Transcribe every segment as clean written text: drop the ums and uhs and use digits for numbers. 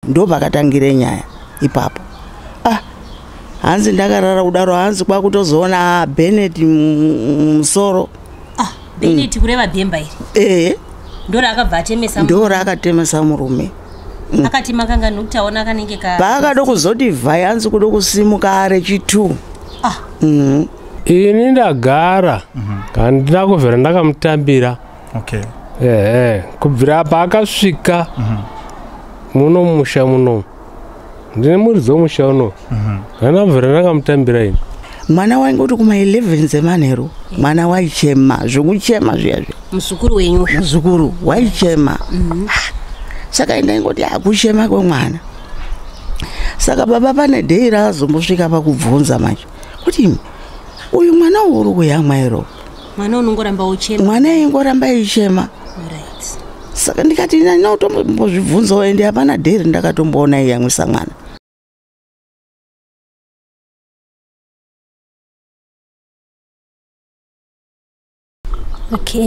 ndo pakatangire nyaya ipapo. Hanzi ndakarara kudaro hanzi kwakutozoona Bennett musoro. Bennett kureva Bhemba iri. Ndora akabva atemesa murume. Ndora akatemesa murume. Akati makanga nokutaona kanenge ka. Pakado kuzoti vhai hanzi kudo kusimuka are chitu. Ini ndagara. Kandi ndakuvhera ndakamutambira. Kubvira apa akasvika. Muno musha muno. Ndine muridzo musha uno. Ndakavhera ndakamutambira ini. Mwana waingoti kuma 11 zemanheru. Mwana waichema, zvokuchema zviyazvo. Muzukuru wenyu. Muzukuru waichema. Saka ndaingoti akuchema kwemwana. Saka baba pane dei razombosvika pakubvunza manje. Kuti uyu mwana uri kuyamwa ero. Mwana unongoramba uchema. Mwana ingoramba ichema. Saka ndikati ndinotombozvibvunzawo ende hapana dei ndakatomboona iyamwisa mwana.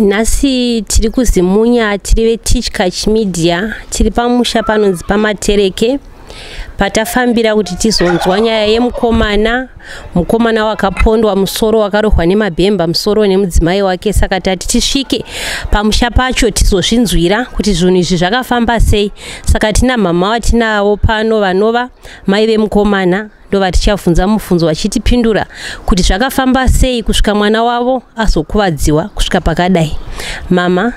Nhasi tiri kuzimunya, tiri veTeach Catch Media, tiri pamusha panonzi paMatereke. Patafambira kuti tizonzwa nyaya yemukomana, mukomana wakapondwa musoro, wakarohwa nemabhemba musoro nemudzimai wake. Saka tati tisvike pamusha pacho tizozvinzwira kuti zvinhu izvi zvakafamba sei. Saka tina mama watinawo pano vanova mai vemukomana, ndo vatichabvunza mubvunzo vachitipindura kuti zvakafamba sei kusvika mwana wavo azokuvadziwa kusvika pakadai. Mama,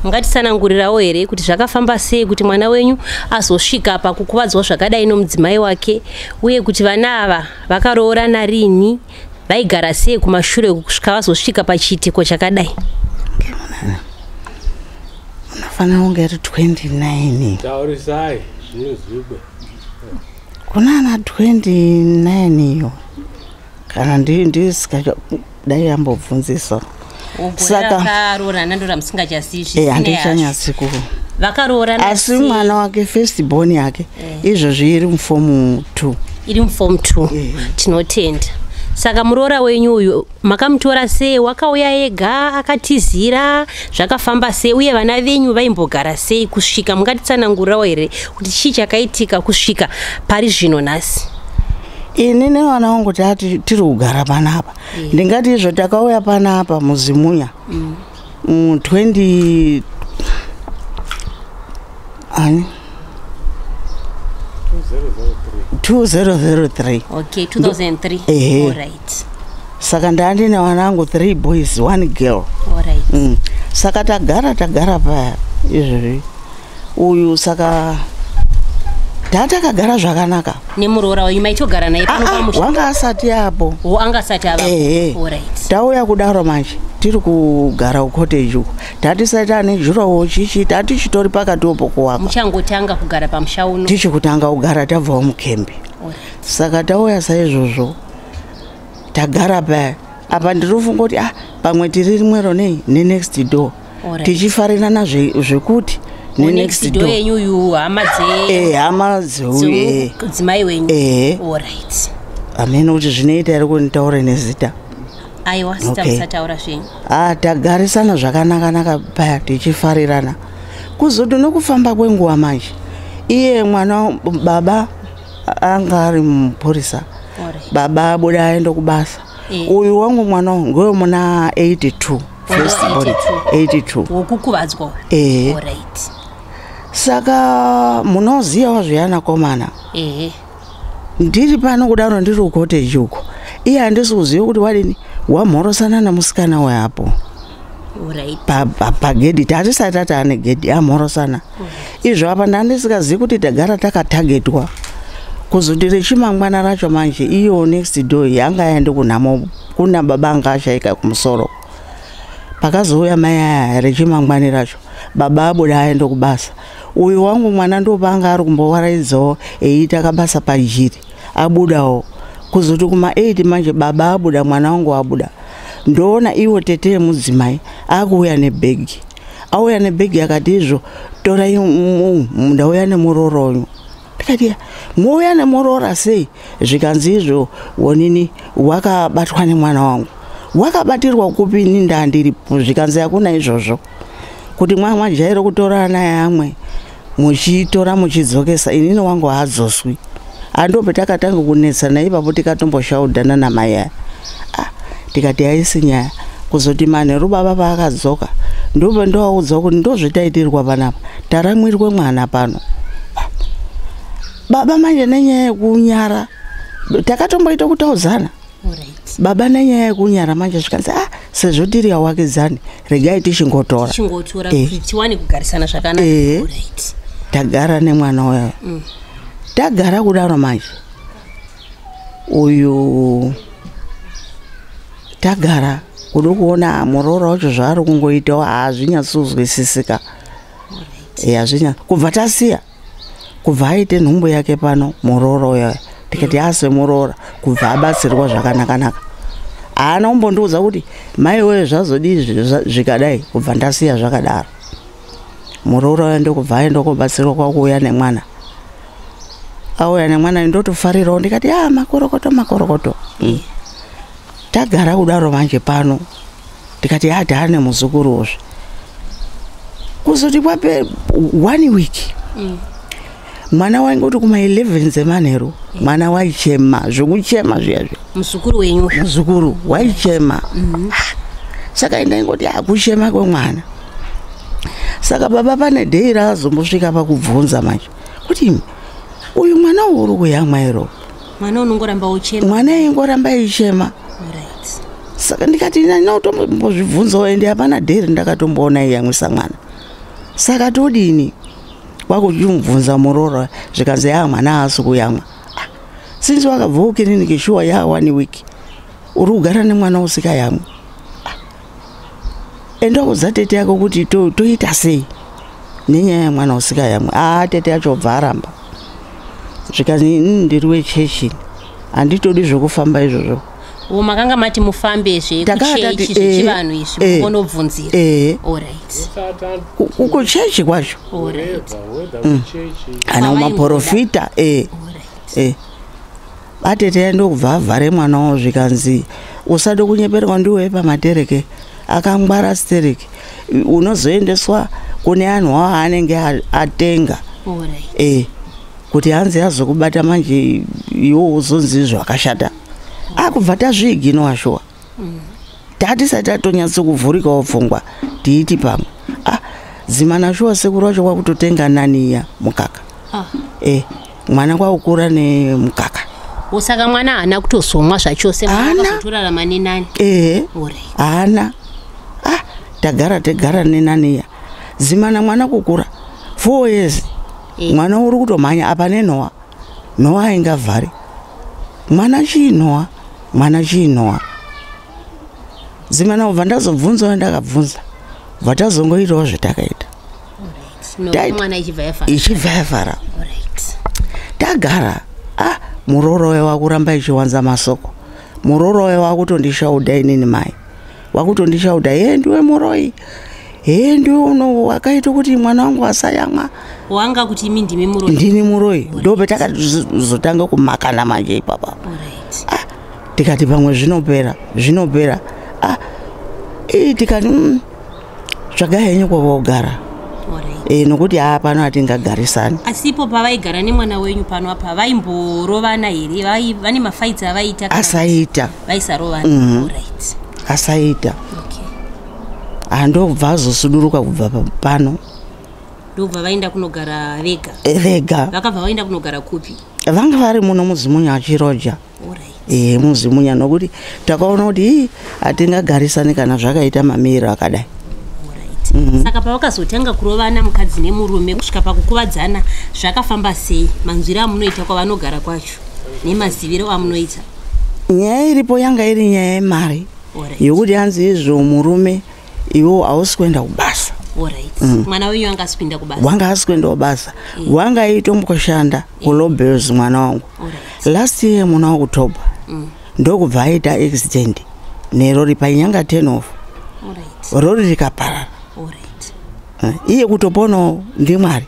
ngatisanangurirawo here kuti zvakafamba sei kuti mwana wenyu azosvika pakukuvadzwa zvakadai nomudzimai wake, uye kuti vana ava vakaroorana rini, vaigara sei kumashure kusvika vazosvika pachiitiko chakadai. Unofanira kunge ari 29. Taurisai zvinozvibe. Kunana 29 iyo. Kana ndisikadai yambobvunzisa. Saka vakarorana ndora musingachasiizvi. Handichanyatsi ku. Vakarorana asi mwana wake first born yake izvozvi iri muform 2. Iri muform 2. Tinotenda. Saka muroora wenyu uyu makamutora sei? Wakauya ega akatizira? Zvakafamba sei? Uye vana venyu vaimbogara sei kusvika? Mungatitsanangurirawo here kuti chii chakaitika kusvika pari zvino nhasi? Ini nevana vangu tati tiri kugara panapa. Ndingati izvo takauya panapa muzimunya 2003. Okay, 2003. Alright. Saka ndandine vanangu 3 boys 1 girl. Alright. Saka tagara pa izvi. Uyu saka tatakagara zvakanaka. Nemuroora wenyu maitogara naye pano pamusha? Wanga asati apo. Anga asati ava. Alright. Tauya kudaro manje tiri kugara kucottage uko. Tatisati ane jurawo chichi tati chitori pakati opo kuwapa. Muchangotanga kugara pamusha uno? Tichikutanga kugara tabvawo mukembe. Saka tauya saizvozvo tagara pa apa ndirifunga kuti pamwe tiri rimwero nei nenext door. Tichifarirana zvekuti next door yenyu hama dzimai wenyu. Alright. Amene kuti zvinoita iri kunitaura nezita. Aiwa, sita musataura zvenyu. Tagarisana zvakanaka paya tichifarirana. Kuzoti nokufamba kwenguva manje iye mwana baba anga ari mupurisa. Baba abuda aenda kubasa. Uyu wangu mwana ngoyo muna 82. First born 82. Wokukuvadzwa. Alright. Saka munozivawo zviyana komana. Ndiri pano kudaro ndiri kucottage uko. Iye handisi kuziva kuti wadini wamhorosana namusikana weapo. Pagedhi tatisati ati ane gedhi amhorosana. Izvo apa ndandisikazivi kuti tagara takatagetwa. Kuzoti rechimangwana racho manje iyo next door yanga yaende kunhamo kuna baba anga ashaika kumusoro. Pakazouya mai rechimangwani racho baba abuda aende kubasa. Uyu wangu mwana ndopanga ari kumbowaradzawo eita kabasa pajiri. Abudawo kuzoti kuma 8 manje baba abuda mwana wangu abuda. Ndoona iwo tete mudzimai akuuya nebhegi. Auya nebhegi akati izvo torai ndauya nemuroronyu. Tikati muuya nemurora sei? Zvikanzi izvo wonini wakabatwa nemwana wangu. Wakabatirwa kupi ndandiripo? Zvikanzi hakuna izvozvo. Kuti mwajaira kutorana yamwe muchitora muchidzokesa inini wangu haadzoswi andope takatanga kunetsana ipapo tikatomboshaudhana namai tikati haisi nyaya kuzoti manheru baba paakadzoka ndope ndoaudza kuti ndozvetaitirwa panapa taramwirwe mwana pano baba manje nenyaya yekunyara takatomboita kutaudzana baba nenyaya yekunyara manje zvikanzi sezvo tiri awakidzani regai tichingotora kuti tiwane kugarisana zvakanaka. Tagara nemwana wayo tagara kudaro manje uyu tagara kuda kuona muroro wacho zvaari kungoitawo hazvinyatsozwisisika hazvinya kubva tasiya kubva aite nhumbu yake pano muroro wayo tikati asemurora kubva abatsirwa zvakanakanaka haana kumbondiudza kuti mai wewe zvazodii zvikadai kubva ndasiya zvakadaro muroro wayo ndokubva aenda kobatsirwa kwakuuya nemwana auya nemwana ndotofarirawo ndikati makorokoto tagara kudaro manje pano tikati taane muzukuruzve kuzoti kwape 1 week mwana waingoti kuma 11 dzemanheru mwana waichema zvekuchema zviyazvi muzukuru wenyu muzukuru waichema saka ndaingoti kuchema kwemwana saka baba pane dhei razombosvika pakubvunza manje kuti uyu mwana uri kuyamwa ero mwana unongoramba uchema mwana eingoramba eichema saka ndikati ndinotombozvibvunzawo ende hapana dheri ndakatomboona iyamwisa mwana saka todini kwakuchimubvunza muroro zvikanzi mwana haasi kuyamwa sinzi wakabva kukiriniki shuwa 1 week uri kugara nemwana usikayamwi endokudza tete yako kuti toita sei nenyaya yemwana usikayamwi tete yacho bva aramba zvikanzi ndiri wechechi handitodi zvokufamba izvozvo makanga mati mufambe zvekuchechi zvechivanhu izvi kunobvunzira kuchechi kwacho kana kumaprofita atete yandokubva avhare mwana wawo zvikanzi usade kunyeperwa ndiwe pamatereke akangwara stereki unozoendeswa kune anhu wawo anenge atenga kuti hanzi azokubata manje iwo uzonzi zvakashata kubva tazviiginwa shuwa tatisati tatonyatsokuvhurikawo pfungwa tiiti pamwe dzimana shuwa sekuru wacho kwakutotenga naniya mukaka mwana kwakukura nemukaka saka mwana haana kutozomwa zvachose akazotorarama nenani haana tagara nenaniya dzimana mwana kukura 4 years mwana uri kutomhanya apa nenhowa nowa aingavhari mwana chiinhowa dzimana ubva ndazobvunzawo ndakabvunza bva tazongoitawo zvetakaita ichibva yavhara tagara muroro wayo wakuramba ichiwanza masoko muroro wayo wakutondishaudha inini mai wakutondishaudha ndiwe muroi ndiwe uno wakaita kuti mwana wangu asayamwa wanga kuti imi ndimi muroi ndini muroi ndope takazotanga kumakana manje ipapa tikati pamwe zvinopera tikati zvagahenye kwakogara nokuti pano hatingagarisani asipo pavaigara nemwana wenyu pano apa vaimborovana here vane mafaitsi avaita asaita vaisarovana asaita ndobva azosuduruka kubva pano ndobva vaenda kunogara vega vakabva vaenda kunogara kupi vanga vari muno muzimunya achiroja muzimunya nokuti takaona kuti hatingagarisani kana zvakaita mamiro akadai saka pavakazotanga kurovana mukadzi nemurume kusvika pakukuvadzana zvakafamba sei manzwiro amunoita kwavanogara kwacho nemaziviro amunoita nyaya iripo yanga iri nyaya yemari yokuti hanzi izvo murume iwo hausi kuenda kubasa mwana wenyu wanga asi kuenda kubasa wanga asi kuenda kubasa wanga aitomboshanda kulobels mwana wangu last year muna wakutoba ndokubva aita accident nerori painyanga 10 off rori rikaparara iye kutoponawo ndimwari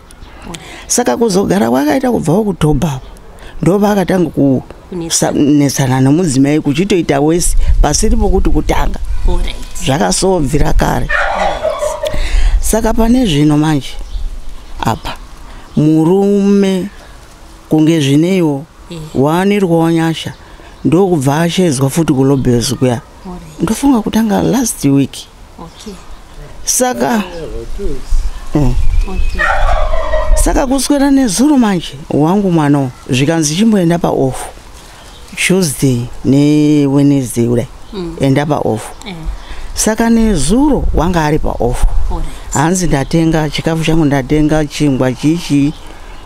saka kuzogara kwakaita kubva wakutoba ndobva akatanga kunetsana nemudzimai kuchitoita wese pasiri pokuti kutanga zvakasobvira kare saka pane zvino manje apa murume kunge zvineiwo waanirwawo nyasha ndokubva ashedzwa futi kulobhezi kuya ndofunga kutanga last week. Saka saka kuswera nezuro manje wangu mwana zvikanzi chimboenda paoff Tuesday neWednesday kudai enda paoff. Saka nezuro wanga ari paoff. Hanzi ndatenga chikafu changu, ndatenga chingwa chichi,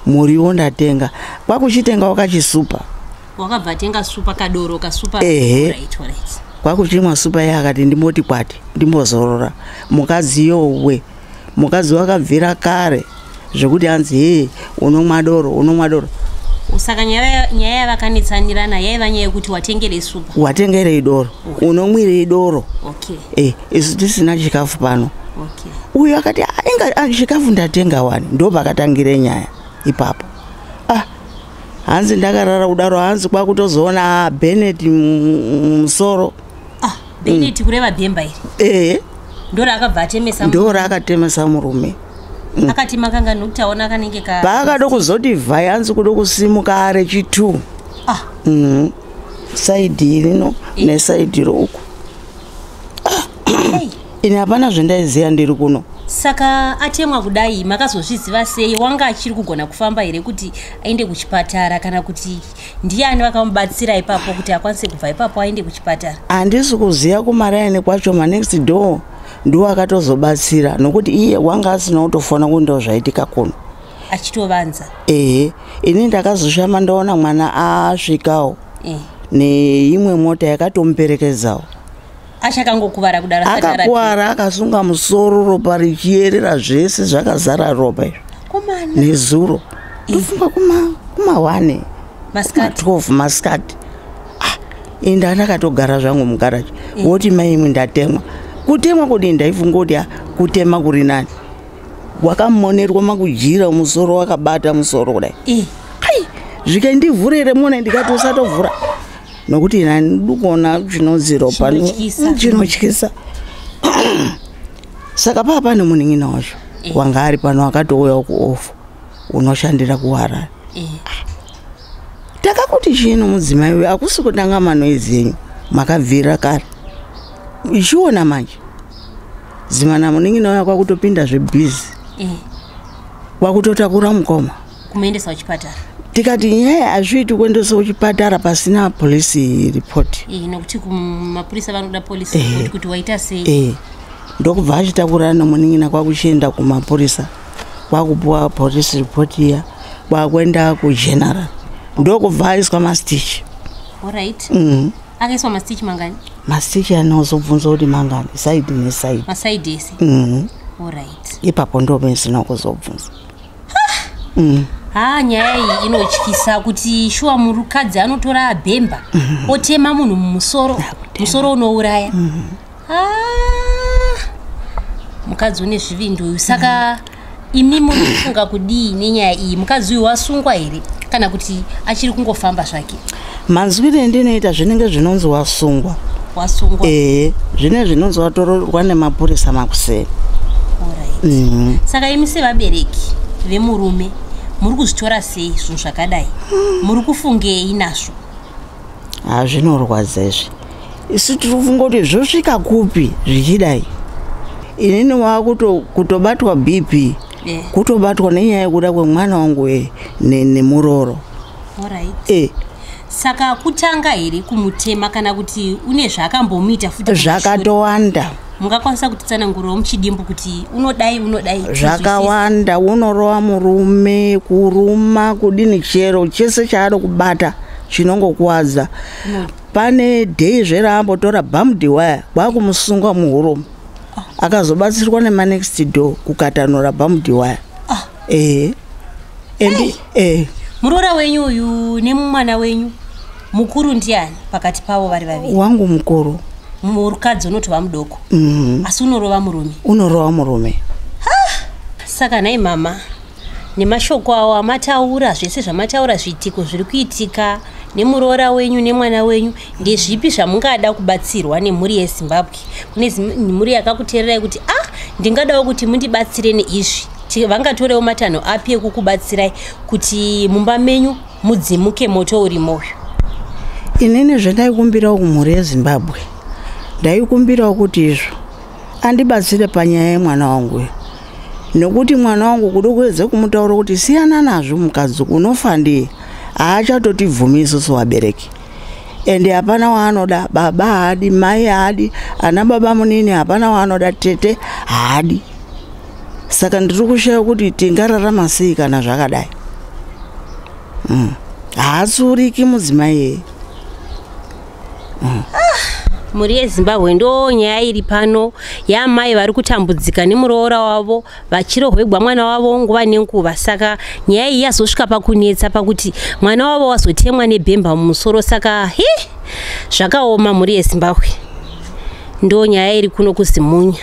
muriwo ndatenga. Kwakuchitenga wakachisupa. Wakabva tenga supa kadoro kasupa. Right. Kwakuchimwa supa yakati ndimoti kwati ndimbozorora. Mukazi wakabvira kare zvekuti hanzi unomwa doro. Saka nyaya yavakanitsanirana yaiva nyaya yekuti watengere supa. Watengere doro. Unomwire doro. Isu tisina chikafu pano. Uyu akati inga chikafu ndatenga wani ndo pakatangire nyaya ipapo. Hanzi ndakarara kudaro hanzi kwakutozoona Bennett musoro. Bennett kureva Bhemba iri. Ndora akabva atemesa murume. Ndora akatemesa murume. Akati makanga nokutaona kanenge ka. Pakado kuzoti vhai hanzi kudo kusimuka are chitu. Side rino neside roku. Ine hapana zvendaiziya ndiri kuno. Saka atemwa kudai makazozviziva sei? Wanga achiri kugona kufamba here kuti aende kuchipatara kana kuti ndiani vakamubatsira ipapo kuti akwanise kubva ipapo aende kuchipatara? Handisi kuziya kumaraini kwacho next door ndiwo akatozobatsira nokuti iye wanga asina kutofona kundiwo zvaitika kuno achitovanza. Ini ndakazoshama ndaona mwana asvikawo neimwe mota yakatomuperekedzawo. Achakangokuvara kudaro akakuwara akasunga musoro ropa richierera zvese zvakazara ropa izvo nezuro. Ndofunga kuma 1 masikati 12 masikati. Inda ndakatogara zvangu mugaraji woti maimwe ndatemwa. Kutemwa kudi ndaifunga kuti kutema kuri nani. Wakamonerwa makujira musoro wakabata musoro kudai. Zvikandivhurire mona ndikatosatovhura. Nokuti nani ndikuona chinoziro pano chinotyisa. Saka papa nemuning'ina wacho wanga ari pano akatouya kuoff unoshandira kuHarare. Takakuti chino mudzimai uyu akusi kutanga manoizi yenyu makabvira kare. Ichiona manje zimana muning'ina wayo kwakutopinda zvebhizi kwakutotakura mukoma kumuendesa kuchipatara. Tikati nyaya hazviiti kuendesa kuchipatara pasina police report. Nokuti kumapurisa vanoda police report kuti waita sei. Ndokubva achitakurana nomuning'ina kwakuchienda kumapurisa kwakupuwa police report iya kwakuenda kugeneral ndokubva aiswa mastitch. Alright. Akaiswa mastitch mangani? Mastitch anozobvunza kuti mangani side neside. Maside ese. Alright. Ipapo ndopesina kuzobvunza. Nyaya iyi inotyisa kuti shuwa murukadzi anotora Bhemba otema munhu mumusoro unouraya. Mukadzi une zvivindu. Saka imi munofunga kudii nenyaya iyi? Mukadzi uyu wasungwa here kana kuti achiri kungofamba zvake? Manzwire ndinoita zvinenge zvinonzi wasungwa. Zvine zvinonzi watororwa nemapurisa makuseri. Saka imi sevabereki vemurume muri kuzvitora sei zvinhu zvakadai? Muri kufungei nazvo? Zvinorwadza izvi. Isu tirifunga kuti zvosvika kupi zvichidai. Inini wakutobatwa BP kutobatwa nenyaya yekuda kwemwana wangu nemuroro. Saka kutanga here kumutema kana kuti une zvakambomuita futi? Zvakatowanda. Mungakwanisa kutitsanangurirawo muchidimbu kuti unodai? Zvakawanda. Unorova murume, kuruma, kudini chero chese chaado kubata chinongokuwadza. Pane day zveraambotora bummed wire kwakumusunga muhuro akazobatsirwa next door kukatanura bummed wire. Murora wenyu uyu nemwana wenyu mukuru ndiani pakati pavo vari vaviri? Wangu mukuru. Murukadzi unotova mudoko. Asi unorova murume? Unorova murume. Saka nhai mama, nemashoko awo amataura zvese zvamataura zviitiko zviri kuitika nemuroora wenyu nemwana wenyu, ndezvipi zvamungada kubatsirwa nemhuri yeZimbabwe? Kune mhuri yakakuteererai kuti ndingadawo kuti mundibatsire neizvi vangatorewo matanho api ekukubatsirai kuti mumba menyu mudzimuke moto urimoyo? Inini zvendaikumbirawo kumhuri yeZimbabwe, ndaikumbirawo kuti izvo andibatsire panyaya yemwana wangu, nekuti mwana wangu kuda kuedza kumutaura kuti siyana nazvo mukadzi unofa ndiye, haachatotibvumisi sevabereki. Ende hapana waanoda, baba haadi, mai haadi, ana baba munini hapana waanoda, tete haadi. Saka ndiri kushaya kuti tingararama sei kana zvakadai. Haatsuriki mudzimai iyeye. Mhuri yeZimbabwe ndo nyaya iri pano yamai vari kutambudzika nemuroora wavo vachirohwegwa mwana wavo nguva nenguva. Saka nyaya iyi yazosvika pakunetsa pakuti mwana wavo wazotemwa nebhemba mumusoro. Saka zvakaoma mhuri yeZimbabwe. Ndo nyaya iri kuno kuZimunya.